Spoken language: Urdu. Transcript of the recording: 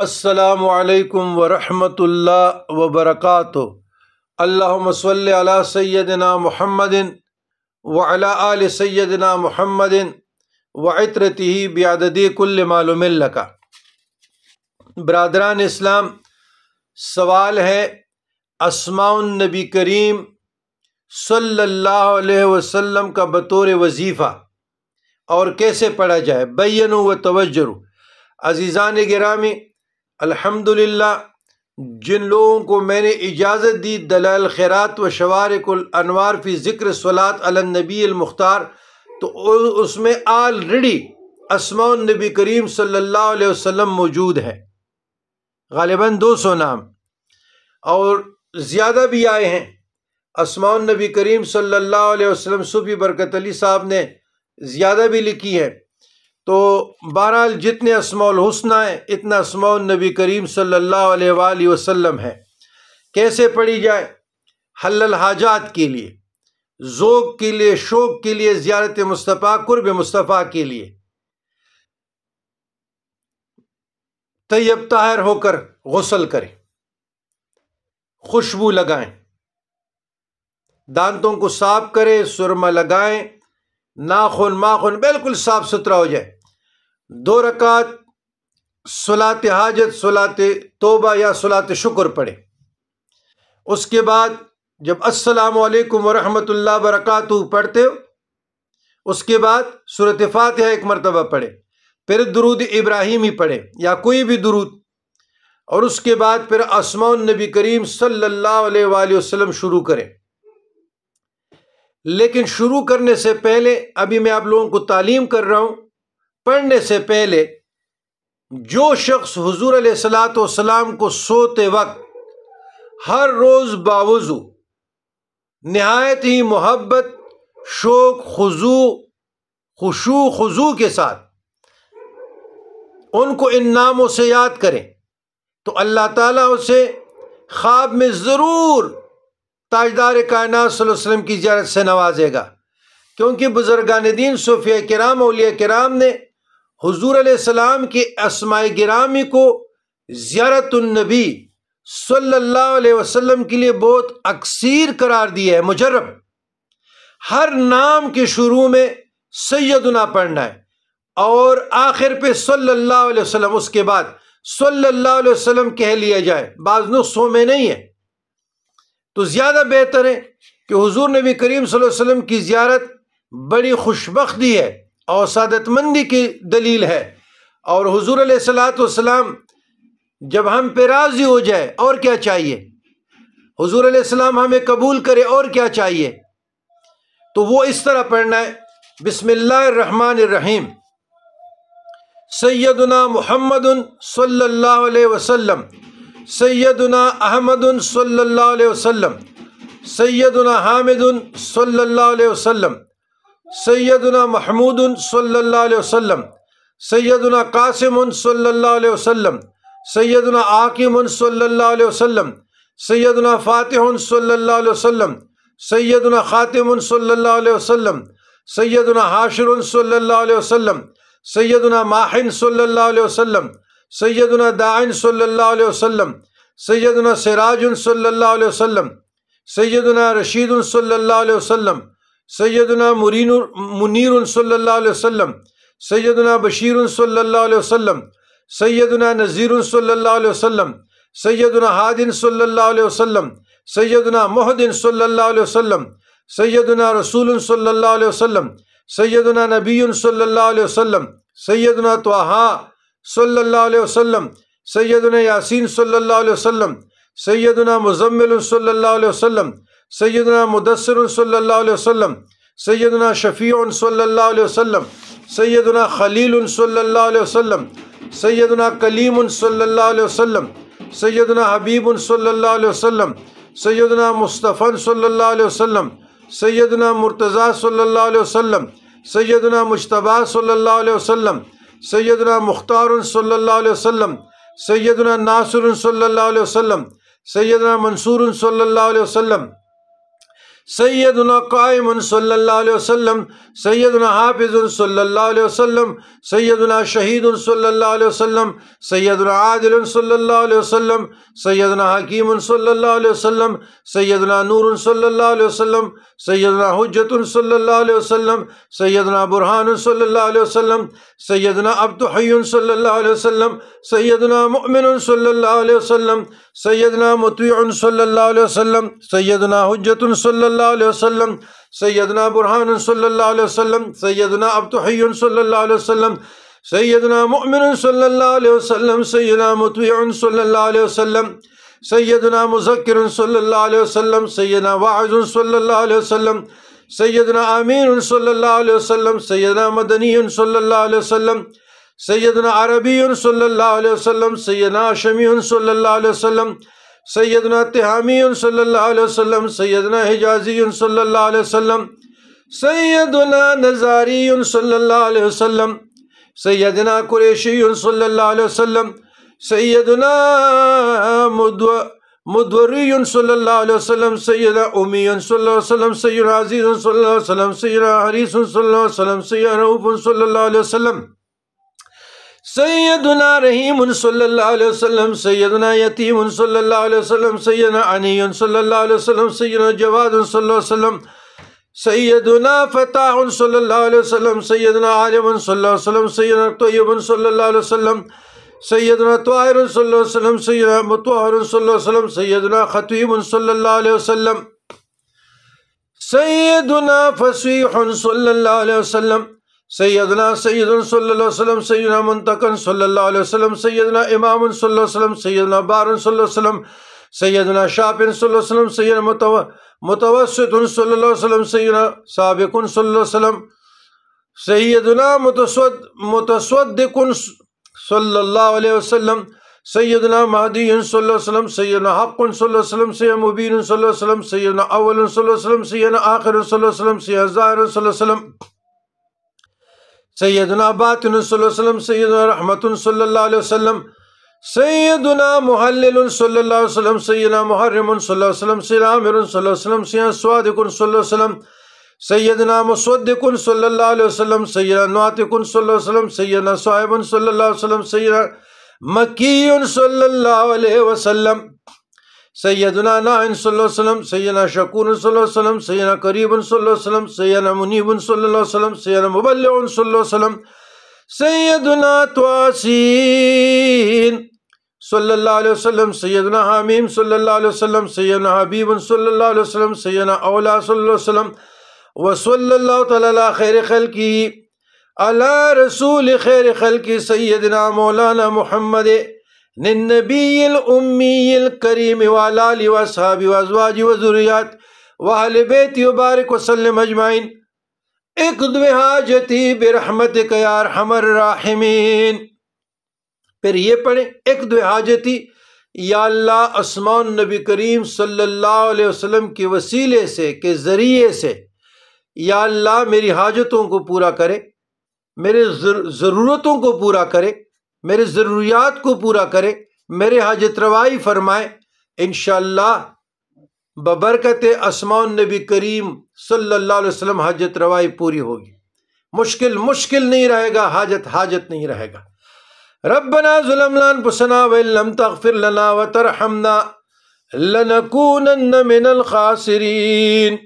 السلام علیکم ورحمۃ اللہ وبرکاتہ۔ اللہم صلی علی سیدنا محمد وعلی آل سیدنا محمد وعطرتہ بعدد کل معلوم لک۔ برادران اسلام، سوال ہے اسماء النبی کریم صلی اللہ علیہ وسلم کا بطور وظیفہ اور کیسے پڑھا جائے، بینوا و توجروا۔ عزیزان گرامی، الحمدللہ جن لوگوں کو میں نے اجازت دی دلائل الخیرات و شوارق الانوار فی ذکر صلاۃ علی النبی المختار، تو اس میں آلریڈی اسماء النبی کریم صلی اللہ علیہ وسلم موجود ہے، غالباً 200 نام اور زیادہ بھی آئے ہیں۔ اسماء النبی کریم صلی اللہ علیہ وسلم صوفی برکت علی صاحب نے زیادہ بھی لکھی ہے، تو بہرحال جتنے اسماء الحسنہ ہیں اتنا اسماء النبی کریم صلی اللہ علیہ وآلہ وسلم ہے۔ کیسے پڑھی جائے؟ حل الحاجات کے لیے، ذوق کے لیے، شوق کے لیے، زیارت مصطفیٰ، قرب مصطفیٰ کے لیے، طیب طاہر ہو کر غسل کریں، خوشبو لگائیں، دانتوں کو صاف کریں، سرما لگائیں، ناخن بالکل صاف ستھرا ہو جائے، 2 رکعت صلاۃ حاجت، صلاۃ توبہ یا صلاۃ شکر پڑھیں۔ اس کے بعد جب السلام علیکم ورحمۃ اللہ وبرکاتہ پڑھتے ہو، اس کے بعد سورۃ فاتحہ 1 مرتبہ پڑھیں، پھر درود ابراہیمی پڑھیں یا کوئی بھی درود، اور اس کے بعد پھر اسماء النبی کریم صلی اللہ علیہ وآلہ وسلم شروع کریں۔ لیکن شروع کرنے سے پہلے ابھی میں آپ لوگوں کو تعلیم کر رہا ہوں، پڑھنے سے پہلے جو شخص حضور علیہ الصلاۃ والسلام کو سوتے وقت ہر روز باوضو نہایت ہی محبت، شوق، خشوع خضوع کے ساتھ ان کو ان ناموں سے یاد کریں، تو اللہ تعالیٰ اسے خواب میں ضرور تاجدار کائنات صلی اللہ علیہ وسلم کی زیارت سے نوازے گا، کیونکہ بزرگان دین، صوفیاء کرام، اولیاء کرام نے حضور علیہ السلام کے اسماء گرامی کو زیارت النبی صلی اللہ علیہ وسلم کے لیے بہت اکثیر قرار دیا ہے، مجرب۔ ہر نام کے شروع میں سیدنا پڑھنا ہے اور آخر پہ صلی اللہ علیہ وسلم، اس کے بعد صلی اللہ علیہ وسلم کہہ لیا جائے، بعض نسخوں میں نہیں ہے، تو زیادہ بہتر ہے کہ حضور نبی کریم صلی اللہ علیہ وسلم کی زیارت بڑی خوشبختی ہے اور سعادت مندی کی دلیل ہے، اور حضور علیہ الصلاۃ والسلام جب ہم پہ راضی ہو جائے اور کیا چاہیے، حضور علیہ السلام ہمیں قبول کرے اور کیا چاہیے، تو وہ اس طرح پڑھنا ہے۔ بسم اللہ الرحمن الرحیم، سیدنا محمد صلی اللہ علیہ وسلم، سیدنا احمد صلی اللہ علیہ وسلم، سیدنا حامد صلی اللہ علیہ وسلم، سیدنا محمود صلی اللہ علیہ وسلم، سیدنا قاسم صلی اللہ علیہ وسلم، سیدنا عاقم صلی اللہ علیہ وسلم، سیدنا فاتح صلی اللہ علیہ وسلم، سیدنا خاتم صلی اللہ علیہ وسلم، سیدنا حاشر صلی اللہ علیہ وسلم، سیدنا ماحن صلی اللہ علیہ وسلم، سیدنا داعن صلی اللہ علیہ وسلم، سیدنا سراج صلی اللہ علیہ وسلم، سیدنا رشید صلی اللہ علیہ وسلم، سیدنا منیر صلی اللہ علیہ وسلم، سیدنا بشیر صلی اللہ علیہ وسلم، سیدنا نذیر صلی اللہ علیہ وسلم، سیدنا ہادٍ صلی اللہ علیہ وسلم، سیدنا مہدٍ صلی اللہ علیہ وسلم، سیدنا رسول صلی اللہ علیہ وسلم، سیدنا نبی صلی اللہ علیہ وسلم، سیدنا طٰہٰ صلی اللہ علیہ وسلم، سیدنا یاسین صلی اللہ علیہ وسلم، سیدنا مزمل صلی اللہ علیہ وسلم، سیدنا مدثر صلی اللہ علیہ وسلم، سیدنا شفیع صلی اللہ علیہ وسلم، سیدنا خلیل صلی اللہ علیہ وسلم، سیدنا کلیم صلی اللہ علیہ وسلم، سیدنا حبیب صلی اللہ علیہ وسلم، سیدنا مصطفیٰ صلی اللہ علیہ وسلم، سیدنا مرتضیٰ صلی اللہ علیہ وسلم، سیدنا مجتبیٰ صلی اللہ علیہ وسلم، سیدنا مختار صلی اللہ علیہ وسلم، سیدنا ناصر صلی اللہ علیہ وسلم، سیدنا منصور صلی اللہ علیہ وسلم، سیدنا قائم صلی اللہ علیہ وسلم، سیدنا حافظ صلی اللہ علیہ وسلم، سیدنا شہید صلی اللہ علیہ وسلم، سیدنا عادل صلی اللہ علیہ وسلم، سیدنا حکیم صلی اللہ علیہ وسلم، سیدنا نور صلی اللہ علیہ وسلم، سیدنا حجت صلی اللہ علیہ وسلم، سیدنا برہان صلی اللہ علیہ وسلم، سیدنا عبد حی صلی اللہ علیہ وسلم، سیدنا مؤمن صلی اللہ علیہ وسلم، سیدنا مطیع صلی اللہ علیہ وسلم، سیدنا حجت صلی اللہ علیہ وسلم، سیدنا برہان صلی اللہ علیہ وسلم، سیدنا عبد حی صلی اللہ علیہ وسلم، سیدنا مؤمن صلی اللہ علیہ وسلم، سیدنا مطیع صلی اللہ علیہ وسلم، سیدنا مذکر صلی اللہ علیہ وسلم، سیدنا واعظ صلی اللہ علیہ وسلم، سیدنا امین صلی اللہ علیہ وسلم، سیدنا مدنی صلی اللہ علیہ وسلم، سیدنا عربی صلی اللہ علیہ وسلم، سیدنا شمیع صلی اللہ علیہ وسلم، سیدنا تہامی صلی اللہ علیہ وسلم، سیدنا حجازی صلی اللہ علیہ وسلم، سیدنا نزاری صلی اللہ علیہ وسلم، سیدنا قریشی صلی اللہ علیہ وسلم، سیدنا مدوری صلی اللہ علیہ وسلم، سیدنا امی صلی اللہ علیہ وسلم، سیدنا عزیز صلی اللہ علیہ وسلم، سیدنا حریص صلی اللہ علیہ وسلم، سیدنا رؤوف صلی اللہ علیہ وسلم، سیدنا رحیم صلی اللہ علیہ وسلم، سیدنا یتیم صلی اللہ علیہ وسلم، سیدنا عنی صلی اللہ علیہ وسلم، سیدنا جواد صلی اللہ علیہ وسلم، سیدنا فتح صلی اللہ علیہ وسلم، سیدنا عالم صلی اللہ علیہ وسلم، سیدنا طیب صلی اللہ علیہ وسلم، سیدنا طاہر صلی اللہ علیہ وسلم، سیدنا مطہر صلی اللہ علیہ وسلم، سیدنا خطیب صلی اللہ علیہ وسلم، سیدنا فصیح صلی اللہ علیہ وسلم، سیدنا سید صلی اللہ علیہ وسلم، سیدنا منتقن صلی اللہ علیہ وسلم، سیدنا امام صلی اللہ علیہ وسلم، سیدنا بار صلی اللہ علیہ وسلم، سیدنا شافع صلی اللہ علیہ وسلم، سیدنا متوسط صلی اللہ علیہ وسلم، سیدنا سابق صلی اللہ علیہ وسلم، سیدنا متصدق صلی اللہ علیہ وسلم، سیدنا مہدی صلی اللہ علیہ وسلم، سیدنا حق صلی اللہ علیہ وسلم، سیدنا مبین صلی اللہ علیہ وسلم، سیدنا اول صلی اللہ علیہ وسلم، سیدنا آخر صلی اللہ علیہ وسلم، سیدنا ظاہر صلی اللہ علیہ وسلم، سیدنا باطن صلی اللہ علیہ وسلم، سیدنا رحمت صلی اللہ علیہ وسلم، سیدنا محلل صلی اللہ علیہ وسلم، سیدنا محرم صلی اللہ علیہ وسلم، سیدنا عامر صلی اللہ علیہ وسلم، سیدنا صادق صلی اللہ علیہ وسلم، سیدنا مصدق صلی اللہ علیہ وسلم، سیدنا ناطق صلی اللہ علیہ وسلم، سیدنا صاحب صلی اللہ علیہ وسلم، سیدنا مکی صلی اللہ علیہ وسلم، سیدنا ناہن صلی اللہ علیہ وسلم، سیدنا شکور صلی اللہ علیہ وسلم، سیدنا قریب صلی اللہ علیہ وسلم، سیدنا منیب صلی اللہ علیہ وسلم، سیدنا مبلغ صلی اللہ علیہ وسلم، سیدنا تواسین صلی اللہ علیہ وسلم، سیدنا حمیم صلی اللہ علیہ وسلم، سیدنا حبیب صلی اللہ علیہ وسلم، سیدنا اولا صلی اللہ علیہ وسلم، وصلی اللہ تعالی علی خیر خلقی علی رسول خیر خلقی سیدنا مولانا محمد النبی الامی الکریم وعلی آلہ واصحابہ وازواجہ وذریات واہل بیت وبارک وسلم اجمعین، اقض حاجتی برحمتک یا ارحم الراحمین۔ پھر یہ پڑھیں، اقض حاجتی، یا اللہ اسمان نبی کریم صلی اللہ علیہ وسلم کے وسیلے سے، کے ذریعے سے یا اللہ میری حاجتوں کو پورا کرے، میرے ضرورتوں کو پورا کرے، میرے ضروریات کو پورا کرے، میرے حاجت روائی فرمائے۔ انشاءاللہ ببرکت اسمان نبی کریم صلی اللہ علیہ وسلم حاجت روائی پوری ہوگی، مشکل نہیں رہے گا، حاجت نہیں رہے گا۔ ربنا ظلمنا انفسنا وان لم تغفر لنا وترحمنا لنکونن من الخاسرین۔